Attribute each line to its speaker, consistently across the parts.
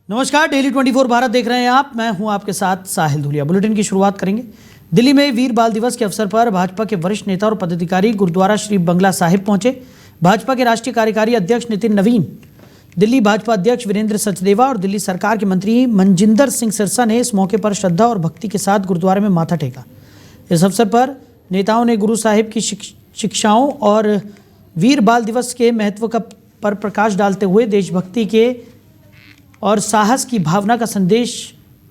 Speaker 1: नमस्कार, डेली 24 भारत देख रहे हैं आप। मैं हूं आपके साथ साहिल धुलिया। बुलेटिन की शुरुआत करेंगे। दिल्ली में वीर बाल दिवस के अवसर पर भाजपा के वरिष्ठ नेता और पदाधिकारी गुरुद्वारा श्री बंगला साहिब पहुंचे। भाजपा के राष्ट्रीय कार्यकारी अध्यक्ष नितिन नवीन, दिल्ली भाजपा अध्यक्ष वीरेंद्र सचदेवा और दिल्ली सरकार के मंत्री मनजिंदर सिंह सिरसा ने इस मौके पर श्रद्धा और भक्ति के साथ गुरुद्वारे में माथा टेका। इस अवसर पर नेताओं ने गुरु साहिब की शिक्षाओं और वीर बाल दिवस के महत्व पर प्रकाश डालते हुए देशभक्ति के और साहस की भावना का संदेश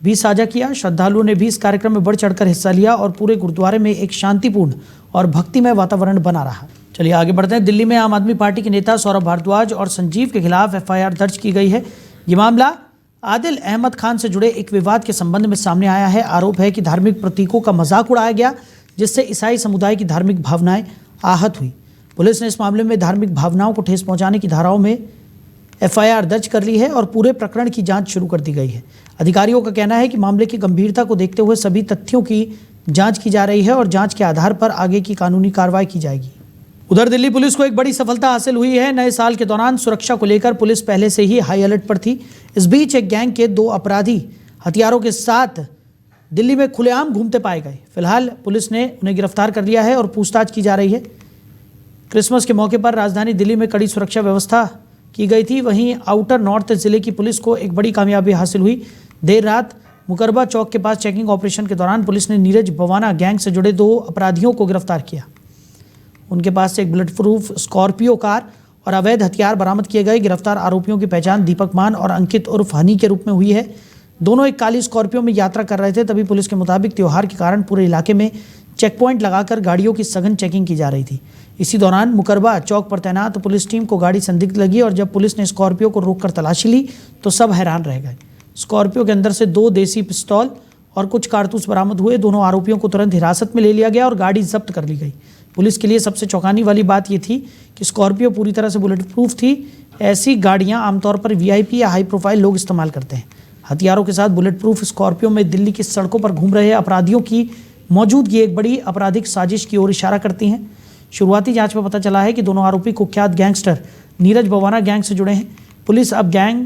Speaker 1: भी साझा किया। श्रद्धालुओं ने भी इस कार्यक्रम में बढ़ चढ़कर हिस्सा लिया और पूरे गुरुद्वारे में एक शांतिपूर्ण और भक्तिमय वातावरण बना रहा। चलिए आगे बढ़ते हैं। दिल्ली में आम आदमी पार्टी के नेता सौरभ भारद्वाज और संजीव के खिलाफ एफआईआर दर्ज की गई है। ये मामला आदिल अहमद खान से जुड़े एक विवाद के संबंध में सामने आया है। आरोप है कि धार्मिक प्रतीकों का मजाक उड़ाया गया, जिससे ईसाई समुदाय की धार्मिक भावनाएं आहत हुई। पुलिस ने इस मामले में धार्मिक भावनाओं को ठेस पहुंचाने की धाराओं में एफआईआर दर्ज कर ली है और पूरे प्रकरण की जांच शुरू कर दी गई है। अधिकारियों का कहना है कि मामले की गंभीरता को देखते हुए सभी तथ्यों की जांच की जा रही है और जांच के आधार पर आगे की कानूनी कार्रवाई की जाएगी। उधर दिल्ली पुलिस को एक बड़ी सफलता हासिल हुई है। नए साल के दौरान सुरक्षा को लेकर पुलिस पहले से ही हाई अलर्ट पर थी। इस बीच एक गैंग के 2 अपराधी हथियारों के साथ दिल्ली में खुलेआम घूमते पाए गए। फिलहाल पुलिस ने उन्हें गिरफ्तार कर लिया है और पूछताछ की जा रही है। क्रिसमस के मौके पर राजधानी दिल्ली में कड़ी सुरक्षा व्यवस्था की गई थी। वहीं आउटर नॉर्थ जिले की पुलिस को एक बड़ी कामयाबी हासिल हुई। देर रात मुकरबा चौक के पास चेकिंग ऑपरेशन के दौरान पुलिस ने नीरज बवाना गैंग से जुड़े 2 अपराधियों को गिरफ्तार किया। उनके पास से एक बुलेट प्रूफ स्कॉर्पियो कार और अवैध हथियार बरामद किए गए। गिरफ्तार आरोपियों की पहचान दीपक मान और अंकित उर्फ हनी के रूप में हुई है। दोनों एक काली स्कॉर्पियो में यात्रा कर रहे थे। तभी पुलिस के मुताबिक त्योहार के कारण पूरे इलाके में चेक पॉइंट लगाकर गाड़ियों की सघन चेकिंग की जा रही थी। इसी दौरान मुकरबा चौक पर तैनात पुलिस टीम को गाड़ी संदिग्ध लगी और जब पुलिस ने स्कॉर्पियो को रोककर तलाशी ली तो सब हैरान रह गए। स्कॉर्पियो के अंदर से 2 देसी पिस्तौल और कुछ कारतूस बरामद हुए। दोनों आरोपियों को तुरंत हिरासत में ले लिया गया और गाड़ी जब्त कर ली गई। पुलिस के लिए सबसे चौंकाने वाली बात यह थी कि स्कॉर्पियो पूरी तरह से बुलेट प्रूफ थी। ऐसी गाड़ियाँ आमतौर पर वीआईपी या हाई प्रोफाइल लोग इस्तेमाल करते हैं। हथियारों के साथ बुलेट प्रूफ स्कॉर्पियो में दिल्ली की सड़कों पर घूम रहे अपराधियों की मौजूदगी एक बड़ी आपराधिक साजिश की ओर इशारा करती हैं। शुरुआती जांच में पता चला है कि दोनों आरोपी कुख्यात गैंगस्टर नीरज बवाना गैंग से जुड़े हैं। पुलिस अब गैंग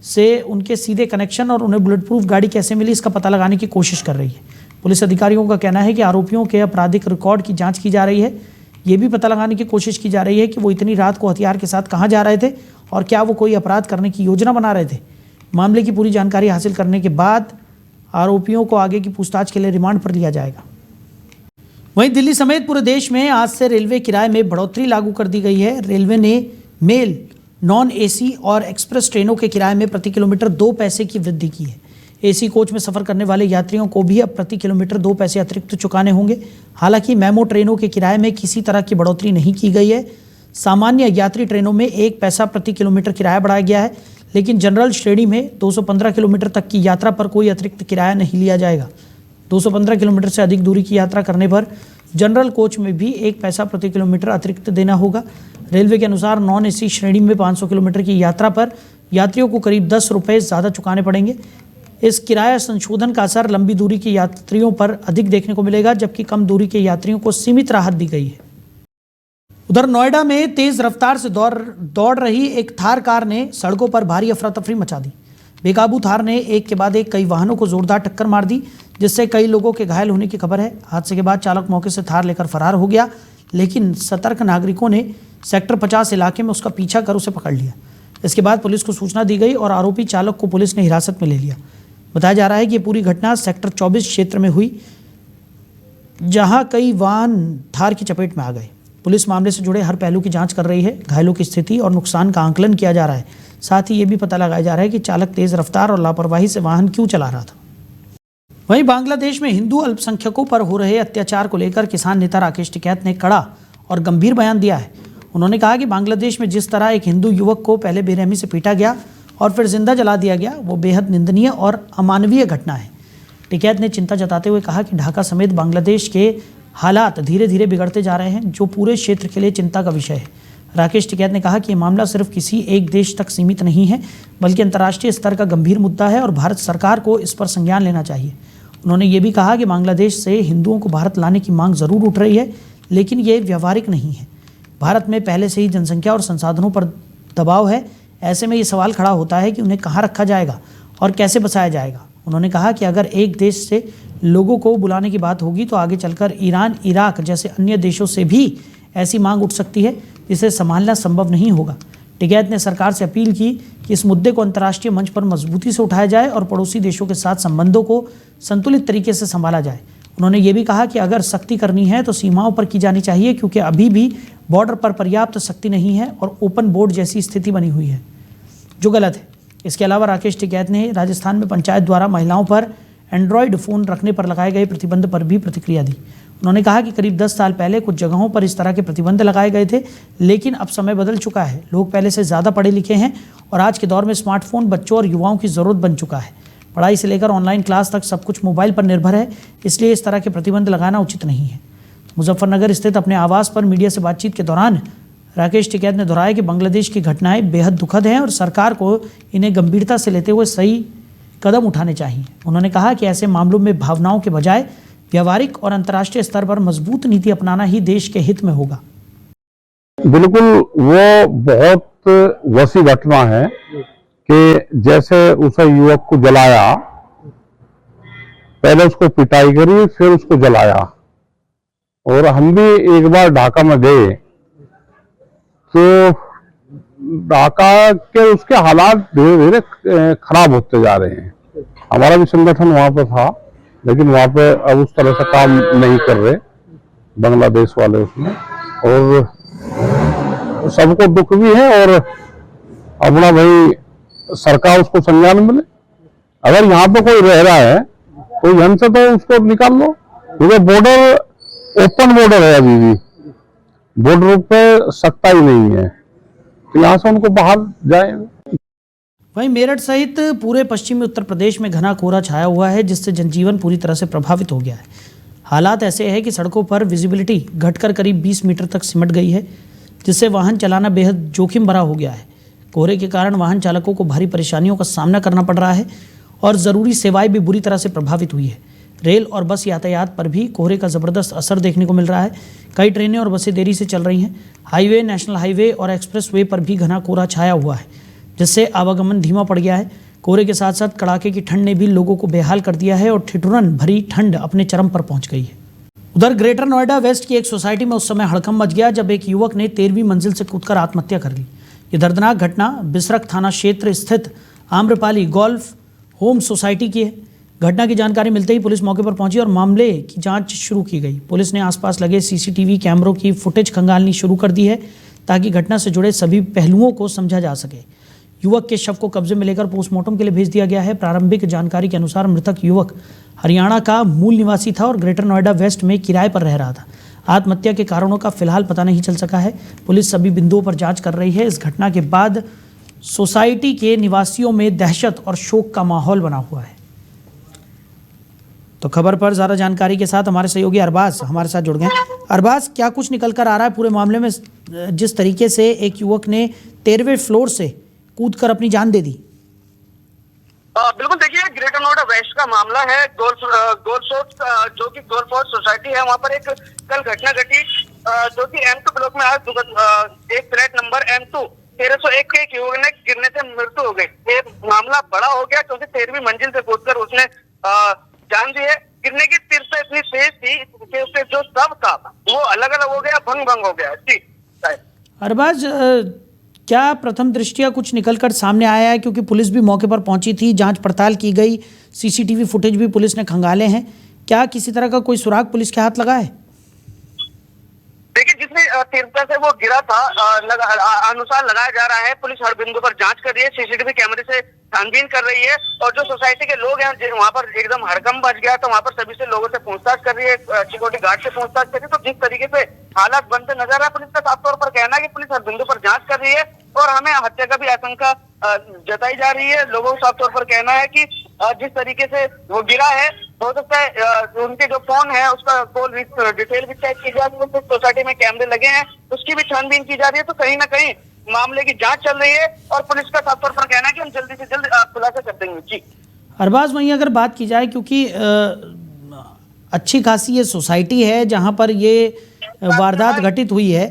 Speaker 1: से उनके सीधे कनेक्शन और उन्हें बुलेट प्रूफ गाड़ी कैसे मिली इसका पता लगाने की कोशिश कर रही है। पुलिस अधिकारियों का कहना है कि आरोपियों के आपराधिक रिकॉर्ड की जांच की जा रही है। ये भी पता लगाने की कोशिश की जा रही है कि वो इतनी रात को हथियार के साथ कहाँ जा रहे थे और क्या वो कोई अपराध करने की योजना बना रहे थे। मामले की पूरी जानकारी हासिल करने के बाद आरोपियों को आगे की पूछताछ के लिए रिमांड पर लिया जाएगा। वहीं दिल्ली समेत पूरे देश में आज से रेलवे किराए में बढ़ोतरी लागू कर दी गई है। रेलवे ने मेल, नॉन एसी और एक्सप्रेस ट्रेनों के किराए में प्रति किलोमीटर 2 पैसे की वृद्धि की है। एसी कोच में सफर करने वाले यात्रियों को भी अब प्रति किलोमीटर 2 पैसे अतिरिक्त चुकाने होंगे। हालांकि मेमो ट्रेनों के किराए में किसी तरह की बढ़ोतरी नहीं की गई है। सामान्य यात्री ट्रेनों में 1 पैसा प्रति किलोमीटर किराया बढ़ाया गया है, लेकिन जनरल श्रेणी में 215 किलोमीटर तक की यात्रा पर कोई अतिरिक्त किराया नहीं लिया जाएगा। 215 किलोमीटर से अधिक दूरी की यात्रा करने पर जनरल कोच में भी 1 पैसा प्रति किलोमीटर अतिरिक्त देना होगा। रेलवे के अनुसार नॉन एसी श्रेणी में 500 किलोमीटर की यात्रा पर यात्रियों को करीब 10 रुपये ज़्यादा चुकाने पड़ेंगे। इस किराया संशोधन का असर लंबी दूरी के यात्रियों पर अधिक देखने को मिलेगा, जबकि कम दूरी के यात्रियों को सीमित राहत दी गई है। उधर नोएडा में तेज रफ्तार से दौड़ रही एक थार कार ने सड़कों पर भारी अफरा तफरी मचा दी। बेकाबू थार ने एक के बाद एक कई वाहनों को जोरदार टक्कर मार दी, जिससे कई लोगों के घायल होने की खबर है। हादसे के बाद चालक मौके से थार लेकर फरार हो गया, लेकिन सतर्क नागरिकों ने सेक्टर 50 इलाके में उसका पीछा कर उसे पकड़ लिया। इसके बाद पुलिस को सूचना दी गई और आरोपी चालक को पुलिस ने हिरासत में ले लिया। बताया जा रहा है कि ये पूरी घटना सेक्टर 24 क्षेत्र में हुई, जहां कई वाहन थार की चपेट में आ गए। पुलिस मामले से जुड़े हर पहलू की जांच कर रही है। घायलों की स्थिति और नुकसान का आंकलन किया जा रहा है। साथ ही ये भी पता लगाया जा रहा है कि चालक तेज रफ्तार और लापरवाही से वाहन क्यों चला रहा था। वहीं बांग्लादेश में हिंदू अल्पसंख्यकों पर हो रहे अत्याचार को लेकर किसान नेता राकेश टिकैत ने कड़ा और गंभीर बयान दिया है। उन्होंने कहा कि बांग्लादेश में जिस तरह एक हिंदू युवक को पहले बेरहमी से पीटा गया और फिर जिंदा जला दिया गया, वो बेहद निंदनीय और अमानवीय घटना है। टिकैत ने चिंता जताते हुए कहा कि ढाका समेत बांग्लादेश के हालात धीरे धीरे बिगड़ते जा रहे हैं, जो पूरे क्षेत्र के लिए चिंता का विषय है। राकेश टिकैत ने कहा कि ये मामला सिर्फ किसी एक देश तक सीमित नहीं है, बल्कि अंतर्राष्ट्रीय स्तर का गंभीर मुद्दा है और भारत सरकार को इस पर संज्ञान लेना चाहिए। उन्होंने ये भी कहा कि बांग्लादेश से हिंदुओं को भारत लाने की मांग जरूर उठ रही है, लेकिन ये व्यावहारिक नहीं है। भारत में पहले से ही जनसंख्या और संसाधनों पर दबाव है। ऐसे में ये सवाल खड़ा होता है कि उन्हें कहाँ रखा जाएगा और कैसे बचाया जाएगा। उन्होंने कहा कि अगर एक देश से लोगों को बुलाने की बात होगी तो आगे चलकर ईरान, इराक जैसे अन्य देशों से भी ऐसी मांग उठ सकती है जिसे संभालना संभव नहीं होगा। टिकैत ने सरकार से अपील की कि इस मुद्दे को अंतर्राष्ट्रीय मंच पर मजबूती से उठाया जाए और पड़ोसी देशों के साथ संबंधों को संतुलित तरीके से संभाला जाए। उन्होंने ये भी कहा कि अगर सख्ती करनी है तो सीमाओं पर की जानी चाहिए, क्योंकि अभी भी बॉर्डर पर पर्याप्त सख्ती नहीं है और ओपन बोर्ड जैसी स्थिति बनी हुई है, जो गलत है। इसके अलावा राकेश टिकैत ने राजस्थान में पंचायत द्वारा महिलाओं पर एंड्रॉयड फ़ोन रखने पर लगाए गए प्रतिबंध पर भी प्रतिक्रिया दी। उन्होंने कहा कि करीब 10 साल पहले कुछ जगहों पर इस तरह के प्रतिबंध लगाए गए थे, लेकिन अब समय बदल चुका है। लोग पहले से ज़्यादा पढ़े लिखे हैं और आज के दौर में स्मार्टफोन बच्चों और युवाओं की ज़रूरत बन चुका है। पढ़ाई से लेकर ऑनलाइन क्लास तक सब कुछ मोबाइल पर निर्भर है, इसलिए इस तरह के प्रतिबंध लगाना उचित नहीं है। मुजफ्फरनगर स्थित अपने आवास पर मीडिया से बातचीत के दौरान राकेश टिकैत ने दोहराया कि बांग्लादेश की घटनाएं बेहद दुखद हैं और सरकार को इन्हें गंभीरता से लेते हुए सही कदम उठाने चाहिए। उन्होंने कहा कि ऐसे मामलों में भावनाओं के बजाय व्यावहारिक और अंतर्राष्ट्रीय स्तर पर मजबूत नीति अपनाना ही देश के हित में होगा।
Speaker 2: बिल्कुल, वो बहुत वैसी घटना है कि जैसे उस युवक को जलाया, पहले उसको पिटाई करी, फिर उसको जलाया। और हम भी एक बार ढाका में गए तो ढाका के उसके हालात धीरे धीरे खराब होते जा रहे हैं। हमारा भी संगठन वहां पर था, लेकिन वहां पे अब उस तरह से काम नहीं कर रहे बांग्लादेश वाले उसमें, और सबको दुख भी है। और अपना भाई सरकार उसको संज्ञान मिले। अगर यहाँ पे कोई रह रहा है तो यहाँ से तो उसको निकाल लो, क्योंकि बॉर्डर ओपन बॉर्डर है, अभी भी बॉर्डर पे सख्ताई नहीं है, तो यहाँ से उनको बाहर जाएंगे।
Speaker 1: वहीं मेरठ सहित पूरे पश्चिमी उत्तर प्रदेश में घना कोहरा छाया हुआ है, जिससे जनजीवन पूरी तरह से प्रभावित हो गया है। हालात ऐसे हैं कि सड़कों पर विजिबिलिटी घटकर करीब 20 मीटर तक सिमट गई है, जिससे वाहन चलाना बेहद जोखिम भरा हो गया है। कोहरे के कारण वाहन चालकों को भारी परेशानियों का सामना करना पड़ रहा है और ज़रूरी सेवाएं भी बुरी तरह से प्रभावित हुई है। रेल और बस यातायात पर भी कोहरे का ज़बरदस्त असर देखने को मिल रहा है। कई ट्रेनें और बसें देरी से चल रही हैं। हाईवे, नेशनल हाईवे और एक्सप्रेस वे पर भी घना कोहरा छाया हुआ है, जिससे आवागमन धीमा पड़ गया है। कोहरे के साथ साथ कड़ाके की ठंड ने भी लोगों को बेहाल कर दिया है और ठिठुरन भरी ठंड अपने चरम पर पहुंच गई है। उधर ग्रेटर नोएडा वेस्ट की एक सोसाइटी में उस समय हड़कंप मच गया जब एक युवक ने 13वीं मंजिल से कूदकर आत्महत्या कर ली। ये दर्दनाक घटना बिसरख थाना क्षेत्र स्थित आम्रपाली गोल्फ होम सोसाइटी की है। घटना की जानकारी मिलते ही पुलिस मौके पर पहुंची और मामले की जांच शुरू की गई। पुलिस ने आसपास लगे सीसीटीवी कैमरों की फुटेज खंगालनी शुरू कर दी है, ताकि घटना से जुड़े सभी पहलुओं को समझा जा सके। युवक के शव को कब्जे में लेकर पोस्टमार्टम के लिए भेज दिया गया है। प्रारंभिक जानकारी के अनुसार मृतक युवक हरियाणा का मूल निवासी था और ग्रेटर नोएडा वेस्ट में किराए पर रह रहा था। आत्महत्या के कारणों का फिलहाल पता नहीं चल सका है। पुलिस सभी बिंदुओं पर जांच कर रही है। इस घटना के बाद सोसाइटी के निवासियों में दहशत और शोक का माहौल बना हुआ है। तो खबर पर ज़्यादा जानकारी के साथ हमारे सहयोगी अरबाज हमारे साथ जुड़ गए। अरबाज, क्या कुछ निकल कर आ रहा है पूरे मामले में, जिस तरीके से एक युवक ने 13वें फ्लोर से कूदकर अपनी जान दे दी?
Speaker 3: बिल्कुल, देखिए ग्रेटर नोएडा वेस्ट का मामला है। जो कि गोल्फ सोसाइटी है, वहाँ पर एक कल घटना घटी जो कि M2 ब्लॉक में आज एक फ्लैट नंबर M2 1301 के एक युवक ने गिरने से मृत्यु हो गई। ये मामला बड़ा हो गया क्योंकि 13वीं मंजिल से कूदकर उसने जान दी है। गिरने की तीव्रता इतनी तेज थी कि उसके जो शव था वो अलग अलग हो गया, भंग हो गया। जी
Speaker 1: अरबाज, क्या प्रथम दृष्टया कुछ निकलकर सामने आया है? क्योंकि पुलिस भी मौके पर पहुंची थी, जांच पड़ताल की गई, सीसीटीवी फुटेज भी पुलिस ने खंगाले हैं। क्या किसी तरह का कोई सुराग पुलिस के हाथ लगा है?
Speaker 3: देखिए, जिसने तीव्रता से वो गिरा था अनुसार लगाया जा रहा है। पुलिस हर बिंदु पर जांच कर रही है, सीसीटीवी कैमरे से छानबीन कर रही है और जो सोसाइटी के लोग हैं वहाँ पर एकदम हड़कंप मच गया, तो वहाँ पर सभी से लोगों से पूछताछ कर रही है, सिक्योरिटी गार्ड से पूछताछ कर रही है। तो जिस तरीके से हालात बनते नजर आ, पुलिस का साफ तौर पर कहना है कि पुलिस हर बिंदु पर जांच कर रही है और हमें हत्या का भी आशंका जताई जा रही है। लोगों को साफ तौर पर कहना है कि जिस तरीके से वो गिरा है, हो सकता है उनके जो फोन है उसका कॉल डिटेल भी चेक की जा रही है। सोसाइटी में कैमरे लगे हैं, उसकी भी छानबीन की जा रही है। तो कहीं ना कहीं मामले की जांच चल रही है और पुलिस का साफ तौर पर कहना है कि हम जल्दी से जल्द खुलासा कर देंगे। जी
Speaker 1: अरबाज, वहीं अगर बात की जाए, क्योंकि अच्छी खासी ये सोसाइटी है जहां पर ये वारदात घटित हुई है,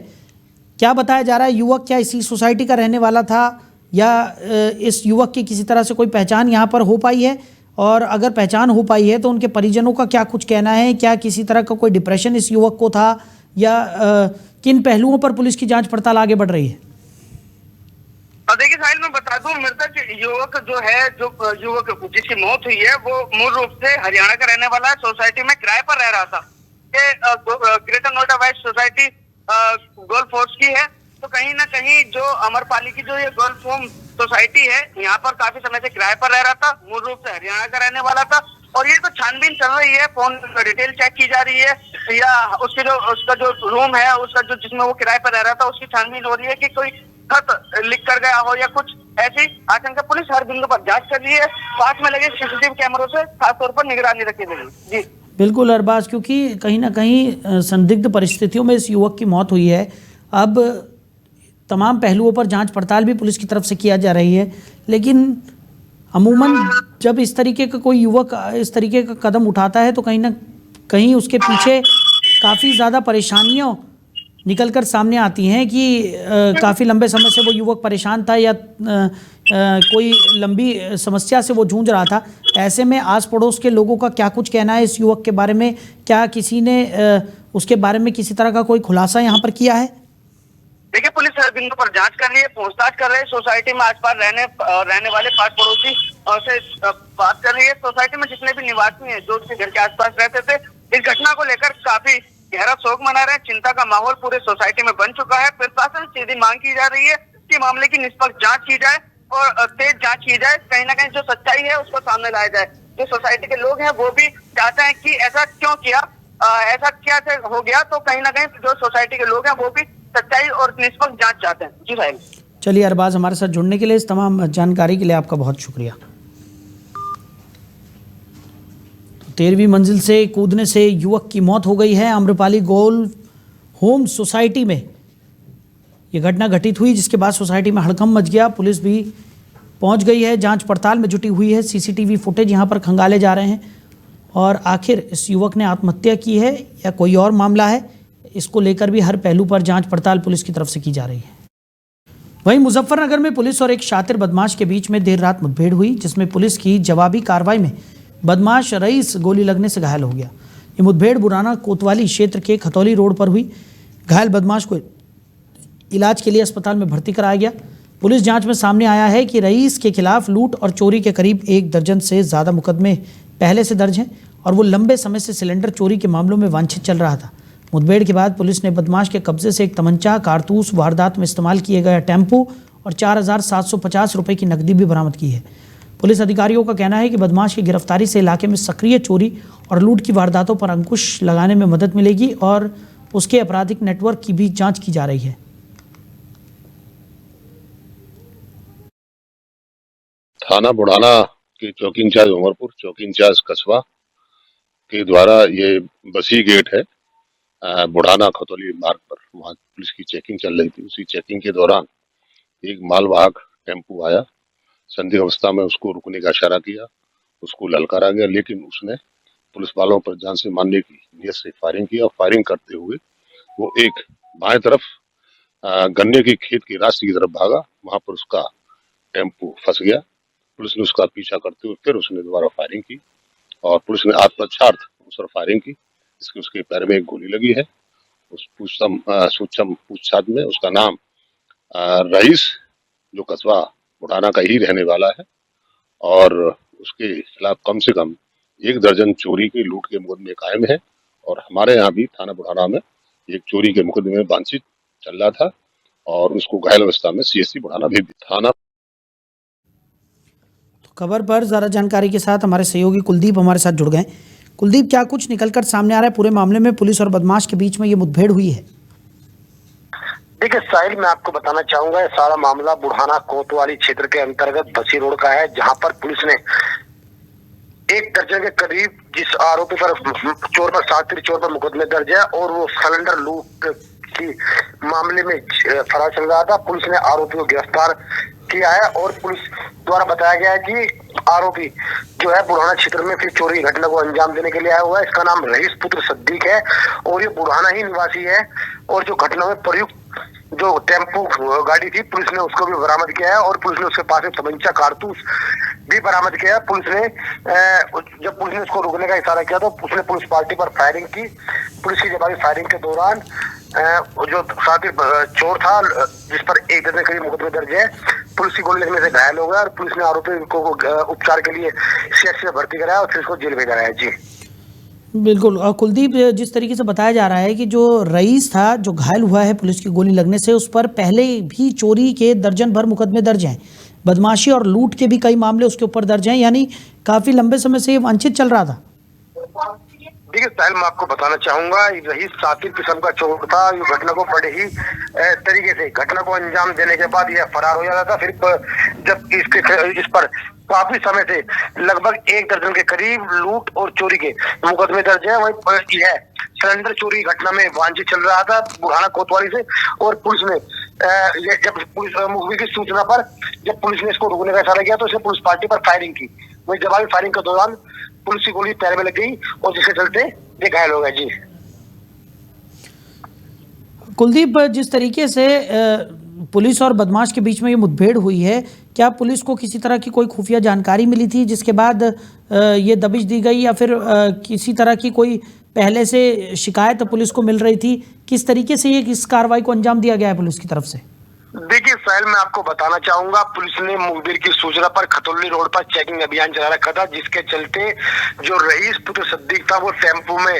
Speaker 1: क्या बताया जा रहा है? युवक क्या इसी सोसाइटी का रहने वाला था या इस युवक की किसी तरह से कोई पहचान यहाँ पर हो पाई है? और अगर पहचान हो पाई है तो उनके परिजनों का क्या कुछ कहना है? क्या किसी तरह का कोई डिप्रेशन इस युवक को था, या किन पहलुओं पर पुलिस की जांच पड़ताल आगे बढ़ रही है?
Speaker 3: देखिए साहिल, मैं बता दूं, मृतक युवक जो है, जो युवक जिसकी मौत हुई है, वो मूल रूप से हरियाणा का रहने वाला है। सोसाइटी में किराए पर रह रहा था। Greater Noida west society golf course की है। तो कहीं ना कहीं जो अमरपाली की जो ये गोल्फ होम सोसाइटी है, यहाँ पर काफी समय से किराए पर रह रहा था। मूल रूप से हरियाणा का रहने वाला था। और ये तो छानबीन चल रही है, फोन डिटेल चेक की जा रही है, या उसका जो रूम है, उसका जो जिसमें वो किराए पर रह रहा था, उसकी छानबीन हो रही है कि कोई खत लिख कर गया हो या कुछ ऐसी आशंका। पुलिस हर बिंदु पर जांच कर रही है। पास में लगे सीसीटीवी कैमरों से खासतौर पर निगरानी रखी गई। जी
Speaker 1: बिल्कुल अरबाज, क्योंकि कहीं ना कहीं संदिग्ध परिस्थितियों में इस युवक की मौत हुई है। अब तमाम पहलुओं पर जांच पड़ताल भी पुलिस की तरफ से किया जा रही है, लेकिन अमूमन जब इस तरीके का कोई युवक इस तरीके का कदम उठाता है तो कहीं ना कहीं उसके पीछे काफ़ी ज़्यादा परेशानियां निकल कर सामने आती हैं कि काफ़ी लंबे समय से वो युवक परेशान था, या कोई लंबी समस्या से वो जूझ रहा था। ऐसे में आस पड़ोस के लोगों का क्या कुछ कहना है इस युवक के बारे में? क्या किसी ने उसके बारे में किसी तरह का कोई खुलासा यहाँ पर किया है?
Speaker 3: देखिए, पुलिस हर बिंदु पर जांच कर रही है, पूछताछ कर रही है। सोसाइटी में आसपास रहने वाले पास पड़ोसी से बात कर रही है। सोसाइटी में जितने भी निवासी हैं, जो उसके घर के आसपास रहते थे, इस घटना को लेकर काफी गहरा शोक मना रहे हैं। चिंता का माहौल पूरे सोसाइटी में बन चुका है। प्रशासन से सीधी मांग की जा रही है कि मामले की निष्पक्ष जांच की जाए और तेज जांच की जाए। कहीं ना कहीं जो सच्चाई है उसको सामने लाया जाए। जो सोसाइटी के लोग हैं वो भी चाहते हैं कि ऐसा क्यों किया, ऐसा क्या से हो गया। तो कहीं ना कहीं जो सोसाइटी के लोग हैं वो भी सच्चाई और निष्पक्ष जांच चाहते हैं। जी साहिल।
Speaker 1: चलिए अरबाज, हमारे साथ जुड़ने के लिए, इस तमाम जानकारी के लिए आपका बहुत शुक्रिया। 13वीं मंजिल से कूदने से युवक की मौत हो गई है। आम्रपाली गोल्फ होम सोसाइटी में ये घटना घटित हुई, जिसके बाद सोसाइटी में हड़कंप मच गया। पुलिस भी पहुंच गई है, जांच पड़ताल में जुटी हुई है। सीसीटीवी फुटेज यहां पर खंगाले जा रहे हैं और आखिर इस युवक ने आत्महत्या की है या कोई और मामला है, इसको लेकर भी हर पहलू पर जांच पड़ताल पुलिस की तरफ से की जा रही है। वहीं मुजफ्फरनगर में पुलिस और एक शातिर बदमाश के बीच में देर रात मुठभेड़ हुई, जिसमें पुलिस की जवाबी कार्रवाई में बदमाश रईस गोली लगने से घायल हो गया। ये मुठभेड़ बुराना कोतवाली क्षेत्र के खतौली रोड पर हुई। घायल बदमाश को इलाज के लिए अस्पताल में भर्ती कराया गया। पुलिस जांच में सामने आया है कि रईस के खिलाफ लूट और चोरी के करीब 1 दर्जन से ज़्यादा मुकदमे पहले से दर्ज हैं और वो लंबे समय से सिलेंडर चोरी के मामलों में वांछित चल रहा था। मुठभेड़ के बाद पुलिस ने बदमाश के कब्जे से एक तमंचा, कारतूस, वारदात में इस्तेमाल किए गए टेम्पो और 4,750 रुपये की नकदी भी बरामद की है। पुलिस अधिकारियों का कहना है कि बदमाश की गिरफ्तारी से इलाके में सक्रिय चोरी और लूट की वारदातों पर अंकुश लगाने में मदद मिलेगी और उसके आपराधिक नेटवर्क की भी जांच की जा रही है।
Speaker 4: थाना बुढ़ाना के चौकी इंचार्ज उमरपुर, चौकी इंचार्ज कस्बा के द्वारा ये बसी गेट है बुढ़ाना खतौली मार्ग पर, वहाँ पुलिस की चेकिंग चल रही थी। उसी चेकिंग के दौरान एक मालवाहक टेम्पो आया। संदिग्ध अवस्था में उसको रुकने का इशारा किया, उसको ललकारा गया, लेकिन उसने पुलिस वालों पर जान से मारने की नीयत से फायरिंग की और फायरिंग करते हुए वो एक बाएं तरफ गन्ने के खेत के रास्ते की तरफ भागा। वहां पर उसका टेम्पो फंस गया। पुलिस ने उसका पीछा करते हुए फिर उसने दोबारा फायरिंग की और पुलिस ने आत्मरक्षार्थ उस पर फायरिंग की। इसके उसके पैर में एक गोली लगी है। उस सूक्ष्म पूछताछ में उसका नाम रईस, जो कस्बा बुढ़ाना का ही रहने वाला है और उसके खिलाफ कम से कम 1 दर्जन चोरी के लूट के मुकदमे कायम है। और हमारे यहाँ भी थाना बुढ़ाना में एक चोरी के मुकदमे में वांछित चल रहा था और उसको घायल अवस्था में CSC बुढ़ाना भेज दिया। थाना
Speaker 1: खबर पर ज़रा जानकारी के साथ हमारे सहयोगी कुलदीप हमारे साथ जुड़ गए। कुलदीप, क्या कुछ निकलकर सामने आ रहा है पूरे मामले में? पुलिस और बदमाश के बीच में ये मुठभेड़ हुई है।
Speaker 5: देखिए साहिल, मैं आपको बताना चाहूंगा, ये सारा मामला बुढ़ाना कोतवाली क्षेत्र के अंतर्गत बसी रोड का है, जहां पर पुलिस ने 1 दर्जन के करीब जिस आरोपी पर शातिर चोर पर मुकदमे दर्ज है और वो सिलेंडर लूट की मामले में फरार चल रहा था। पुलिस ने आरोपी को गिरफ्तार किया है और पुलिस द्वारा बताया गया है कि आरोपी जो है बुढ़ाना क्षेत्र में फिर चोरी घटना को अंजाम देने के लिए आया हुआ है। इसका नाम रईस पुत्र सद्दीक है और ये बुढ़ाना ही निवासी है और जो घटना में प्रयुक्त जो टेम्पो गाड़ी थी, पुलिस ने उसको भी बरामद किया है और पुलिस ने उसके पास से तमंचा कारतूस भी बरामद किया है। पुलिस ने जब पुलिस ने उसको रोकने का इशारा किया तो उसने पुलिस पार्टी पर फायरिंग की। पुलिस की जवाबी फायरिंग के दौरान जो साथी चोर था, जिस पर 1 दर्जन करीब मुकदमे दर्ज है, पुलिस की गोली लगने से घायल हो गया और पुलिस ने आरोपी को उपचार के लिए सीएचसी में भर्ती कराया और फिर उसको जेल भेजा है। जी
Speaker 1: बिल्कुल। और कुलदीप, जिस तरीके से बताया जा रहा है कि जो रईस था जो घायल हुआ है पुलिस की गोली लगने से, उस पर पहले भी चोरी के दर्जन भर मुकदमे दर्ज हैं, बदमाशी और लूट के भी कई मामले उसके ऊपर दर्ज हैं, यानी काफी लंबे समय से ये वांछित चल रहा था।
Speaker 5: देखिए साहिल, मैं आपको बताना चाहूंगा, रईस सातिर किस्म का चोर था। ये घटना को बड़े ही तरीके से घटना को अंजाम देने के बाद यह फरार हो जाता था। फिर जब इस पर काफी समय से लगभग 1 दर्जन के करीब लूट और चोरी के मुकदमे दर्ज है। वही यह सिलेंडर चोरी घटना में वांछित चल रहा था बुढ़ाना कोतवाली से, और पुलिस ने जब पुलिस मुखबिर की सूचना पर जब पुलिस ने इसको रोकने का इशारा किया तो इसने पुलिस पार्टी पर फायरिंग की। वही जवाबी फायरिंग के दौरान पुलिस की गोली पैर में लग गई और जिसके चलते ये घायल हो गए। जी
Speaker 1: कुलदीप, जिस तरीके से पुलिस और बदमाश के बीच में ये मुठभेड़ हुई है, क्या पुलिस को किसी तरह की कोई खुफिया जानकारी मिली थी जिसके बाद ये दबिश दी गई, या फिर किसी तरह की कोई पहले से शिकायत पुलिस को मिल रही थी? किस तरीके से ये इस कार्रवाई को अंजाम दिया गया है पुलिस की तरफ से?
Speaker 5: देखिए साहिल, मैं आपको बताना चाहूंगा, पुलिस ने मुखबिर की सूचना पर खतौली रोड पर चेकिंग अभियान चला रखा था, जिसके चलते जो रईस पुत्र सद्दीक था वो टेम्पो में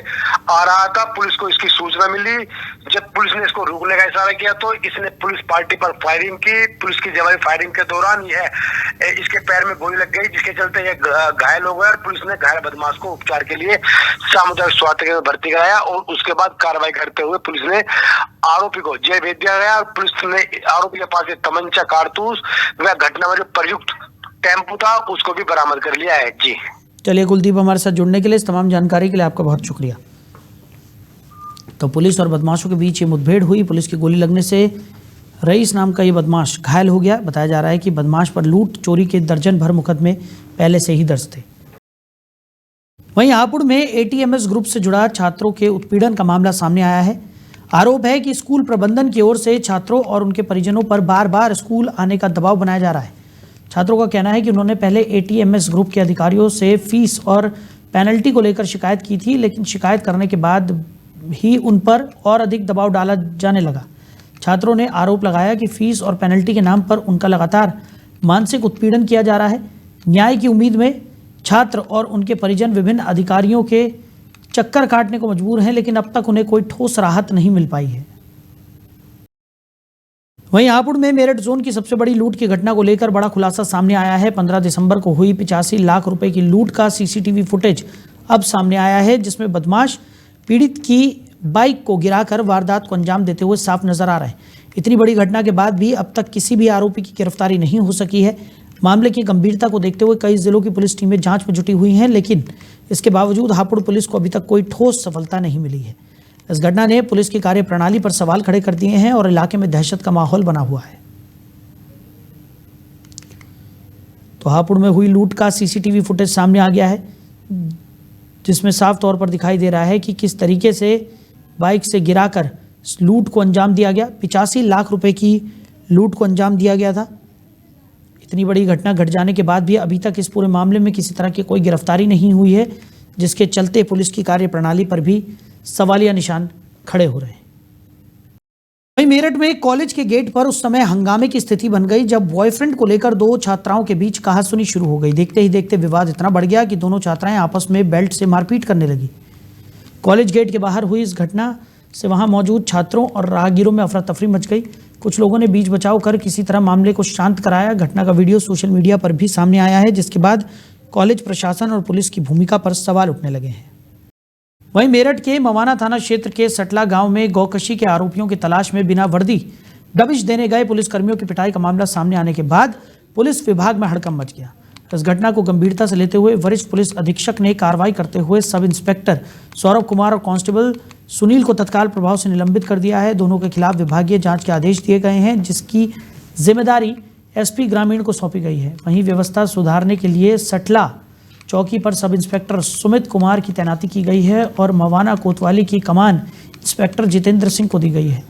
Speaker 5: आ रहा था। पुलिस को इसकी सूचना मिली। जब पुलिस ने इसको रोकने का इशारा किया तो इसने पुलिस पार्टी पर फायरिंग की। पुलिस की जवाबी फायरिंग के दौरान यह इसके पैर में गोली लग गई, जिसके चलते यह घायल हो गया और पुलिस ने घायल बदमाश को उपचार के लिए सामुदायिक स्वास्थ्य केंद्र में भर्ती कराया और उसके बाद कार्रवाई करते हुए पुलिस ने आरोपी को जेल भेज दिया गया। और पुलिस ने आरोपी के पास तमंचा कारतूस व घटना में जो प्रयुक्त टेम्पो था उसको भी बरामद कर लिया है। जी
Speaker 1: चलिए कुलदीप, हमारे साथ जुड़ने के लिए, इस तमाम जानकारी के लिए आपका बहुत शुक्रिया। तो पुलिस और बदमाशों के बीच ये मुठभेड़ हुई। पुलिस की गोली लगने से रईस नाम का ये बदमाश घायल हो गया। बताया जा रहा है कि बदमाश पर लूट चोरी के दर्जन भर मुकदमे पहले से ही दर्ज थे। वहीं हापुड़ में एटीएमएस ग्रुप से जुड़ा छात्रों के उत्पीड़न का मामला सामने आया है। आरोप है कि स्कूल प्रबंधन की ओर से छात्रों और उनके परिजनों पर बार बार स्कूल आने का दबाव बनाया जा रहा है। छात्रों का कहना है कि उन्होंने पहले एटीएमएस ग्रुप के अधिकारियों से फीस और पेनल्टी को लेकर शिकायत की थी, लेकिन शिकायत करने के बाद ही उन पर और अधिक दबाव डाला जाने लगा। छात्रों ने आरोप लगाया कि फीस और पेनल्टी के नाम पर उनका लगातार मानसिक उत्पीड़न किया जा रहा है। न्याय की उम्मीद में छात्र और उनके परिजन विभिन्न अधिकारियों के चक्कर काटने को मजबूर हैं, लेकिन अब तक उन्हें कोई ठोस राहत नहीं मिल पाई है। वहीं हापुड़ में मेरठ जोन की सबसे बड़ी लूट की घटना को लेकर बड़ा खुलासा सामने आया है। 15 दिसंबर को हुई 85 लाख रुपए की लूट का सीसीटीवी फुटेज अब सामने आया है, जिसमें बदमाश पीड़ित की बाइक को गिराकर वारदात को अंजाम देते हुए साफ नजर आ रहे हैं। इतनी बड़ी घटना के बाद भी अब तक किसी भी आरोपी की गिरफ्तारी नहीं हो सकी है। मामले की गंभीरता को देखते हुए कई जिलों की पुलिस टीमें जांच में जुटी हुई हैं, लेकिन इसके बावजूद हापुड़ पुलिस को अभी तक कोई ठोस सफलता नहीं मिली है। इस घटना ने पुलिस की कार्यप्रणाली पर सवाल खड़े कर दिए हैं और इलाके में दहशत का माहौल बना हुआ है। तो हापुड़ में हुई लूट का सीसीटीवी फुटेज सामने आ गया है, जिसमें साफ तौर पर दिखाई दे रहा है कि किस तरीके से बाइक से गिराकर लूट को अंजाम दिया गया। 85 लाख रुपए की लूट को अंजाम दिया गया था। इतनी बड़ी घटना घट जाने के बाद भी अभी तक इस पूरे मामले में किसी तरह की कोई गिरफ्तारी नहीं हुई है, जिसके चलते पुलिस की कार्यप्रणाली पर भी सवालिया निशान खड़े हो रहे हैं। वहीं मेरठ में कॉलेज के गेट पर उस समय हंगामे की स्थिति बन गई जब बॉयफ्रेंड को लेकर दो छात्राओं के बीच कहासुनी शुरू हो गई। देखते ही देखते विवाद इतना बढ़ गया कि दोनों छात्राएं आपस में बेल्ट से मारपीट करने लगी। कॉलेज गेट के बाहर हुई इस घटना से वहां मौजूद छात्रों और राहगीरों में अफरा तफरी मच गई। कुछ लोगों ने बीच बचाव कर किसी तरह मामले को शांत कराया। घटना का वीडियो सोशल मीडिया पर भी सामने आया है, जिसके बाद कॉलेज प्रशासन और पुलिस की भूमिका पर सवाल उठने लगे हैं। वहीं मेरठ के मवाना थाना क्षेत्र के सटला गांव में गौकशी के आरोपियों की तलाश में बिना वर्दी दबिश देने गए पुलिसकर्मियों की पिटाई का मामला सामने आने के बाद पुलिस विभाग में हड़कंप मच गया। इस घटना को गंभीरता से लेते हुए वरिष्ठ पुलिस अधीक्षक ने कार्रवाई करते हुए सब इंस्पेक्टर सौरभ कुमार और कांस्टेबल सुनील को तत्काल प्रभाव से निलंबित कर दिया है। दोनों के खिलाफ विभागीय जांच के आदेश दिए गए हैं, जिसकी जिम्मेदारी एसपी ग्रामीण को सौंपी गई है। वहीं व्यवस्था सुधारने के लिए सटला चौकी पर सब इंस्पेक्टर सुमित कुमार की तैनाती की गई है और मवाना कोतवाली की कमान इंस्पेक्टर जितेंद्र सिंह को दी गई है।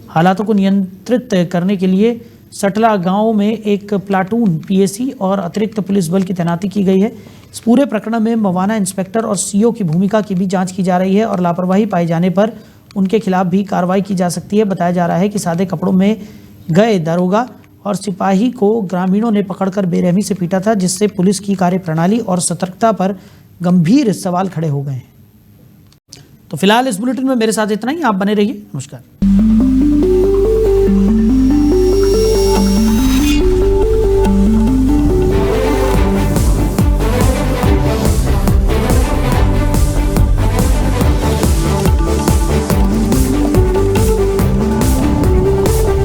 Speaker 1: हालातों को नियंत्रित करने के लिए सटला गांव में एक प्लाटून पीएसी और अतिरिक्त पुलिस बल की तैनाती की गई है। इस पूरे प्रकरण में मवाना इंस्पेक्टर और सीओ की भूमिका की भी जांच की जा रही है और लापरवाही पाए जाने पर उनके खिलाफ भी कार्रवाई की जा सकती है। बताया जा रहा है कि सादे कपड़ों में गए दरोगा और सिपाही को ग्रामीणों ने पकड़कर बेरहमी से पीटा था, जिससे पुलिस की कार्यप्रणाली और सतर्कता पर गंभीर सवाल खड़े हो गए हैं। तो फिलहाल इस बुलेटिन में मेरे साथ इतना ही। आप बने रहिए। नमस्कार।